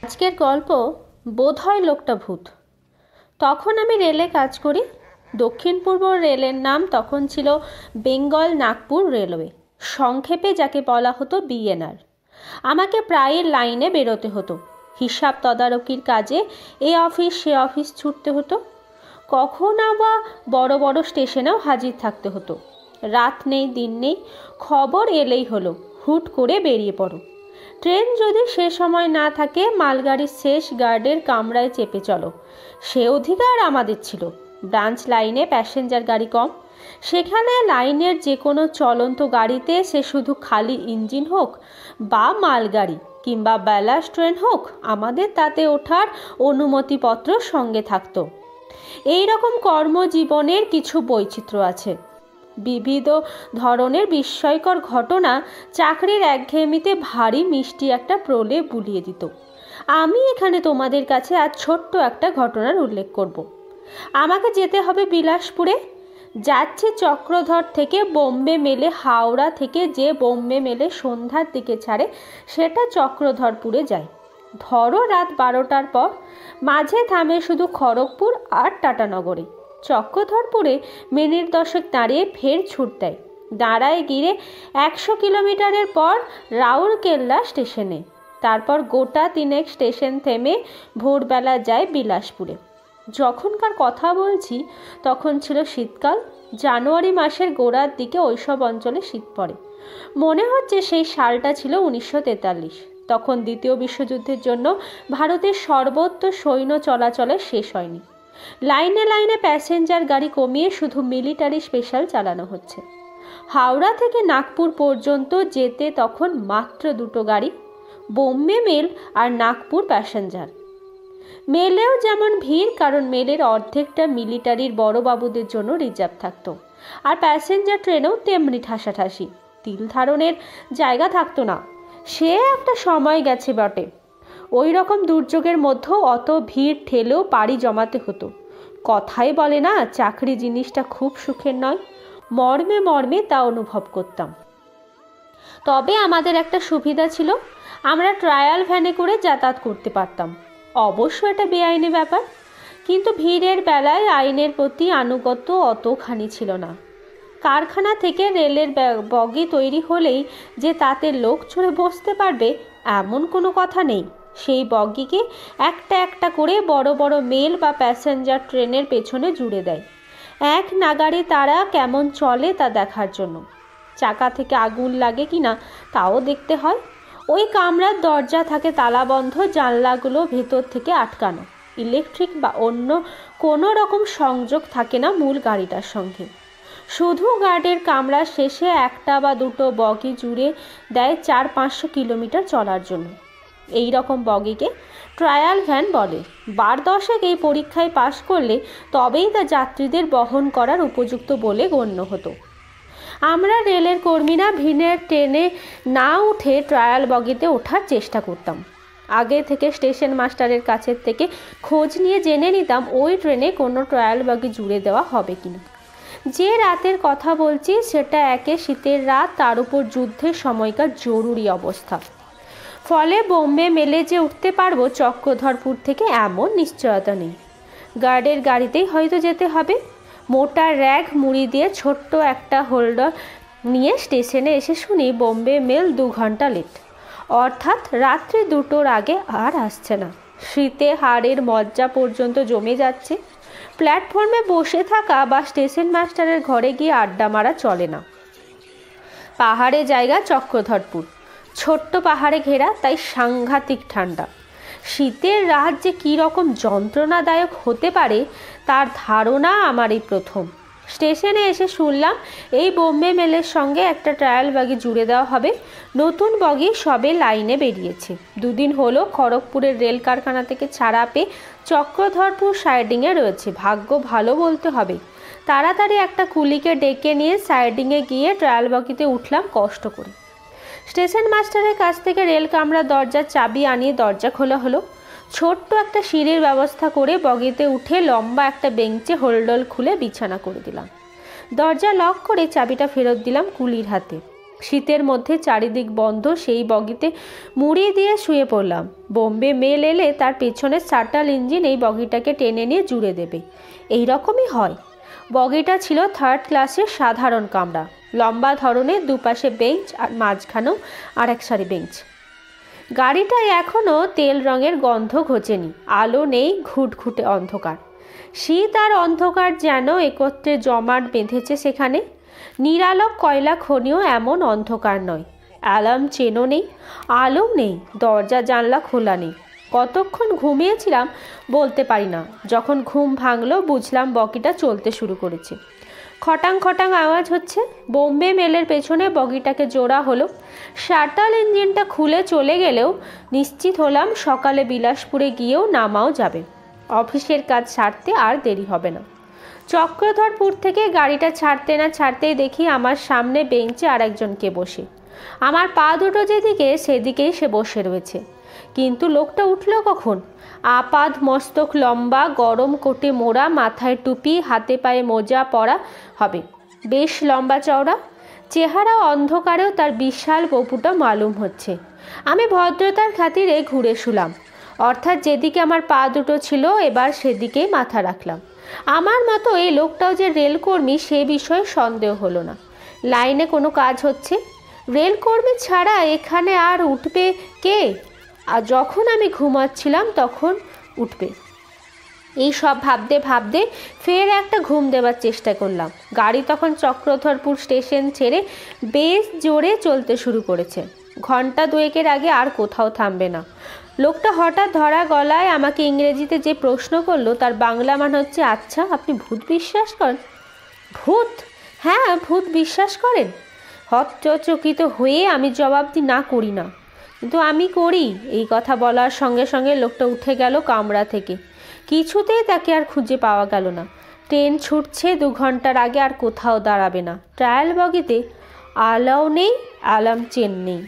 আজকের গল্প বোধহয় লোকটা ভূত। তখন আমি রেলে কাজ করি। দক্ষিণ পূর্ব রেলের নাম তখন ছিল বেঙ্গল নাগপুর রেলওয়ে, সংক্ষেপে যাকে বলা হতো বিএনআর। আমাকে প্রায় লাইনে বেরোতে হতো। হিসাব তদারকির কাজে এ অফিস সে অফিস ছুটতে হতো। কখন আবার বড় বড় স্টেশনেও হাজির থাকতে হতো। রাত নেই দিন নেই, খবর এলেই হলো হুট করে বেরিয়ে পড়ো। ট্রেন যদি সে সময় না থাকে মালগাড়ির শেষ গার্ডের কামরায় চেপে চলো, সে অধিকার আমাদের ছিল। ব্রাঞ্চ লাইনে প্যাসেঞ্জার গাড়ি কম, সেখানে লাইনের যে কোনো চলন্ত গাড়িতে, সে শুধু খালি ইঞ্জিন হোক বা মালগাড়ি কিংবা ব্যালাস্ট ট্রেন হোক, আমাদের তাতে ওঠার অনুমতিপত্র সঙ্গে থাকতো। এই রকম কর্মজীবনের কিছু বৈচিত্র্য আছে। বিবিধ ধরনের বিস্ময়কর ঘটনা চাকরির একঘেয়েমিতে ভারী মিষ্টি একটা প্রলেপ বুলিয়ে দিত। আমি এখানে তোমাদের কাছে আজ ছোট্ট একটা ঘটনার উল্লেখ করব। আমাকে যেতে হবে বিলাসপুরে। যাচ্ছে চক্রধর থেকে বোম্বে মেলে। হাওড়া থেকে যে বোম্বে মেলে সন্ধ্যার দিকে ছাড়ে, সেটা চক্রধরপুরে যায়। ধরো রাত 12টার পর। মাঝে থামে শুধু খড়গপুর আর টাটানগরে। চক্রধরপুরে মিনিট 10 দাঁড়িয়ে ফের ছুট দেয়। দাঁড়ায় গিয়ে 100 কিলোমিটারের পর রাউরকেল্লা স্টেশনে। তারপর গোটা 3 স্টেশন থেমে ভোরবেলা যায় বিলাসপুরে। যখনকার কথা বলছি তখন ছিল শীতকাল। জানুয়ারি মাসের গোড়ার দিকে ওইসব অঞ্চলে শীত পড়ে। মনে হচ্ছে সেই সালটা ছিল 1943। তখন দ্বিতীয় বিশ্বযুদ্ধের জন্য ভারতের সর্বত্র সৈন্য চলাচলের শেষ হয়নি। লাইনে লাইনে প্যাসেঞ্জার গাড়ি কমিয়ে শুধু মিলিটারি স্পেশাল চালানো হচ্ছে। হাওড়া থেকে নাগপুর পর্যন্ত যেতে তখন মাত্র 2টো গাড়ি, বোম্বে মেল আর নাগপুর প্যাসেঞ্জার। মেলেও যেমন ভিড়, কারণ মেলের অর্ধেকটা মিলিটারির বড়বাবুদের জন্য রিজার্ভ থাকতো। আর প্যাসেঞ্জার ট্রেনেও তেমনি ঠাসাঠাসি, তিল ধারণের জায়গা থাকতো না। সে একটা সময় গেছে বটে। ওই রকম দুর্যোগের মধ্যেও অত ভিড় ঠেলেও পাড়ি জমাতে হতো। কথাই বলে না, চাকরি জিনিসটা খুব সুখের নয়। মর্মে মর্মে তা অনুভব করতাম। তবে আমাদের একটা সুবিধা ছিল, আমরা ট্রায়াল ভ্যানে করে যাতায়াত করতে পারতাম। অবশ্য এটা বেআইনি ব্যাপার, কিন্তু ভিড়ের বেলায় আইনের প্রতি আনুগত্য অতখানি ছিল না। কারখানা থেকে রেলের বগি তৈরি হলেই যে তাতে লোক চড়ে বসতে পারবে এমন কোনো কথা নেই। সেই বগিকে একটা একটা করে বড় বড় মেল বা প্যাসেঞ্জার ট্রেনের পেছনে জুড়ে দেয়, এক নাগাড়ে তারা কেমন চলে তা দেখার জন্য। চাকা থেকে আগুন লাগে কিনা তাও দেখতে হয়। ওই কামরার দরজা থাকে তালাবন্ধ, জানলাগুলো ভেতর থেকে আটকানো। ইলেকট্রিক বা অন্য কোনো রকম সংযোগ থাকে না মূল গাড়িটার সঙ্গে। শুধু গার্ডের কামরার শেষে একটা বা দুটো বগি জুড়ে দেয় 400-500 কিলোমিটার চলার জন্য। এই রকম বগিকে ট্রায়াল ভ্যান বলে। 12 এই পরীক্ষায় পাশ করলে তবেই তা যাত্রীদের বহন করার উপযুক্ত বলে গণ্য হতো। আমরা রেলের কর্মীরা ভিনের ট্রেনে না উঠে ট্রায়াল বগিতে ওঠার চেষ্টা করতাম। আগে থেকে স্টেশন মাস্টারের কাছের থেকে খোঁজ নিয়ে জেনে নিতাম ওই ট্রেনে কোনো ট্রায়াল বগি জুড়ে দেওয়া হবে কিনা। যে রাতের কথা বলছি সেটা একে শীতের রাত, তার উপর যুদ্ধের সময়কার জরুরি অবস্থা। ফলে বোম্বে মেলে যে উঠতে পারবো চক্রধরপুর থেকে এমন নিশ্চয়তা নেই। গার্ডের গাড়িতেই হয়তো যেতে হবে। মোটা র্যাগ মুড়ি দিয়ে ছোট্ট একটা হোল্ডার নিয়ে স্টেশনে এসে শুনি বোম্বে মেল 2 ঘন্টা লেট, অর্থাৎ রাত্রি 2টোর আগে আর আসছে না। শীতে হাড়ের মজ্জা পর্যন্ত জমে যাচ্ছে। প্ল্যাটফর্মে বসে থাকা বা স্টেশন মাস্টারের ঘরে গিয়ে আড্ডা মারা চলে না। পাহাড়ে জায়গা চক্রধরপুর, ছোট্ট পাহাড়ে ঘেরা, তাই সাংঘাতিক ঠান্ডা। শীতের রাত যে কী রকম যন্ত্রণাদায়ক হতে পারে তার ধারণা আমার এই প্রথম। স্টেশনে এসে শুনলাম এই বোম্বে মেলের সঙ্গে একটা ট্রায়াল বগি জুড়ে দেওয়া হবে। নতুন বগি সবে লাইনে বেরিয়েছে। 2 দিন হলো খড়গপুরের রেল কারখানা থেকে ছাড়া পেয়ে চক্রধরপুর সাইডিংয়ে রয়েছে। ভাগ্য ভালো বলতে হবে। তাড়াতাড়ি একটা কুলিকে ডেকে নিয়ে সাইডিংয়ে গিয়ে ট্রায়াল বগিতে উঠলাম কষ্ট করে। স্টেশন মাস্টারের কাছ থেকে রেল কামরার দরজার চাবি আনিয়ে দরজা খোলা হলো। ছোট্ট একটা সিঁড়ির ব্যবস্থা করে বগিতে উঠে লম্বা একটা বেঞ্চে হোল্ডল খুলে বিছানা করে দিলাম। দরজা লক করে চাবিটা ফেরত দিলাম কুলির হাতে। শীতের মধ্যে চারিদিক বন্ধ সেই বগিতে মুড়ি দিয়ে শুয়ে পড়লাম। বোম্বে মেল এলে তার পেছনের শাটল ইঞ্জিন এই বগিটাকে টেনে নিয়ে জুড়ে দেবে, এই রকমই হয়। বগিটা ছিল 3rd ক্লাসের সাধারণ কামরা, লম্বা ধরনের, দুপাশে বেঞ্চ আর মাঝখানেও আর এক সারি বেঞ্চ। গাড়িটায় এখনও তেল রঙের গন্ধ ঘোচেনি, আলো নেই, ঘুটঘুটে অন্ধকার। শীত আর অন্ধকার যেন একত্রে জমাট বেঁধেছে সেখানে। নিরালোক কয়লা খনিও এমন অন্ধকার নয়। অ্যালার্ম চেনও নেই, আলো নেই, দরজা জানলা খোলা নেই। কতক্ষণ ঘুমিয়েছিলাম বলতে পারি না। যখন ঘুম ভাঙলো বুঝলাম বগিটা চলতে শুরু করেছে। খটাং খটাং আওয়াজ হচ্ছে। বোম্বে মেলের পেছনে বগিটাকে জোড়া হলো। শাটল ইঞ্জিনটা খুলে চলে গেলেও নিশ্চিত হলাম সকালে বিলাসপুরে গিয়েও নামাও যাবে। অফিসের কাজ সারতে আর দেরি হবে না। চক্রধরপুর থেকে গাড়িটা ছাড়তে না ছাড়তেই দেখি আমার সামনে বেঞ্চে আরেকজনকে বসে। আমার পা দুটো যেদিকে সেদিকেই সে বসে রয়েছে। কিন্তু লোকটা উঠল কখন? আপাদ মস্তক, লম্বা, গরম কোটে মোড়া, মাথায় টুপি, হাতে পায়ে মোজা পরা হবে, বেশ লম্বা চওড়া চেহারা। অন্ধকারেও তার বিশাল বপুটা মালুম হচ্ছে। আমি ভদ্রতার খাতিরে ঘুরে শুলাম, অর্থাৎ যেদিকে আমার পা দুটো ছিল এবার সেদিকেই মাথা রাখলাম। আমার মতো এই লোকটাও যে রেলকর্মী সে বিষয়ে সন্দেহ হলো না। লাইনে কোনো কাজ হচ্ছে, রেলকর্মী ছাড়া এখানে আর উঠবে কে? আর যখন আমি ঘুমাচ্ছিলাম তখন উঠবে, এই সব ভাবতে ভাবতে ফের একটা ঘুম দেবার চেষ্টা করলাম। গাড়ি তখন চক্রধরপুর স্টেশন ছেড়ে বেশ জোরে চলতে শুরু করেছে। ঘন্টা দুয়েকের আগে আর কোথাও থামবে না। লোকটা হঠাৎ ধরা গলায় আমাকে ইংরেজিতে যে প্রশ্ন করলো তার বাংলা মান হচ্ছে, আচ্ছা আপনি ভূত বিশ্বাস করেন? ভূত? হ্যাঁ, ভূত বিশ্বাস করেন? হতচকিত হয়ে আমি জবাব দিই, না করি না। কিন্তু আমি করি। এই কথা বলার সঙ্গে সঙ্গে লোকটা উঠে গেল কামরা থেকে। কিছুতেই তাকে আর খুঁজে পাওয়া গেল না। ট্রেন ছুটছে, 2 ঘন্টার আগে আর কোথাও দাঁড়াবে না। ট্রায়াল বগিতে আলোও নেই, অ্যালার্ম চেন নেই।